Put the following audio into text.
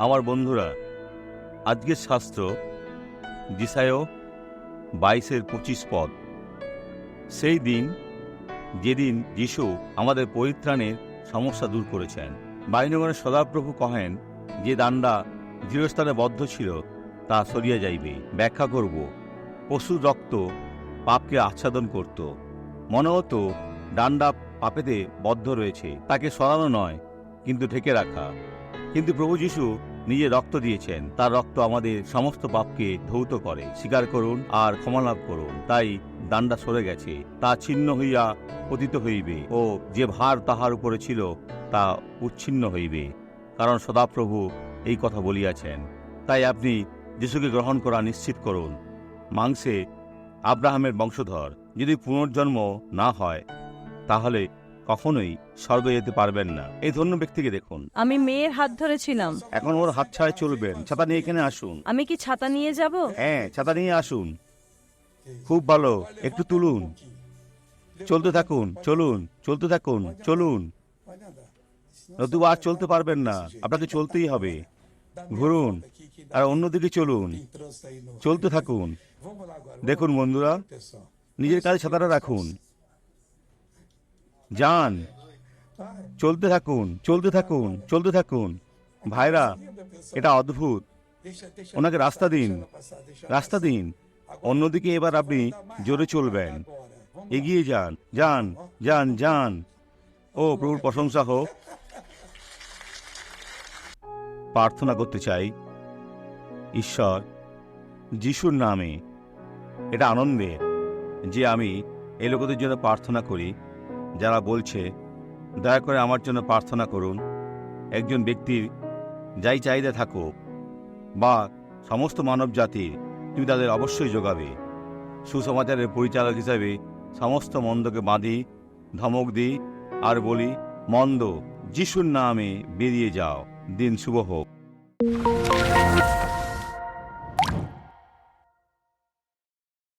আমার বন্ধুরা, আজকের শাস্ত্র যিশায় 22-25 পদ। সেই দিন যেদিন যীশু আমাদের পরিত্রাণের সমস্যা দূর করেছেন। বাইনগণের সদাপ্রভু কহেন, যে দাণ্ডা দৃঢ়স্থানে বদ্ধ ছিল তা সরিয়া যাইবে। ব্যাখ্যা করব, পশুর রক্ত পাপকে আচ্ছাদন করত। মনে হতো ডান্ডা পাপেতে বদ্ধ রয়েছে, তাকে সরানো নয় কিন্তু ঢেকে রাখা। কিন্তু প্রভু যীশু নিজে রক্ত দিয়েছেন, তার রক্ত আমাদের সমস্ত পাপকে ধৌত করে। স্বীকার করুন আর ক্ষমা লাভ করুন। তাই ডান্ডা সরে গেছে, তা ছিন্ন হইয়া পতিত হইবে ও যে ভার তাহার উপরে ছিল তা উচ্ছিন্ন হইবে, কারণ সদাপ্রভু এই কথা বলিয়াছেন। তাই আপনি যীশুকে গ্রহণ করা নিশ্চিত করুন। মাংসে আব্রাহামের বংশধর যদি পুনর্জন্ম না হয় তাহলে কখনোই স্বর্গে যেতে পারবেন না। এই ধন্য ব্যক্তিকে দেখুন। আমি মেয়ের হাত ধরেছিলাম। এখন ওর হাত ছাড়া চলবেন। ছাতা নিয়ে এখানে আসুন। আমি কি ছাতা নিয়ে যাব? হ্যাঁ, ছাতা নিয়ে আসুন। খুব ভালো, একটু তুলুন। চলতে থাকুন, চলুন, চলতে থাকুন, চলুন। নতুবা আর চলতে পারবেন না, আপনাকে চলতেই হবে। ঘুরুন আর অন্যদিকে চলুন, চলতে থাকুন। দেখুন বন্ধুরা, নিজের কাছে ছাতাটা রাখুন। যান, চলতে থাকুন, চলতে থাকুন, চলতে থাকুন। ভাইরা, এটা অদ্ভুত। ওনাকে রাস্তা দিন, রাস্তা দিন। অন্যদিকে এবার আপনি জোরে চলবেন। এগিয়ে যান, যান, যান, যান। ও প্রভুর প্রশংসা হোক। প্রার্থনা করতে চাই, ঈশ্বর, যিশুর নামে এটা আনন্দের যে আমি এই লোকদের জন্য প্রার্থনা করি যারা বলছে, দয়া করে আমার জন্য প্রার্থনা করুন। একজন ব্যক্তির যাই চাহিদা থাকুক বা সমস্ত মানব জাতির, তুমি তাদের অবশ্যই যোগাবে। সুসমাচারের পরিচালক হিসাবে সমস্ত মন্দকে বাঁধি, ধমক দিই আর বলি, মন্দ যিশুর নামে বেরিয়ে যাও। দিন শুভ হোক।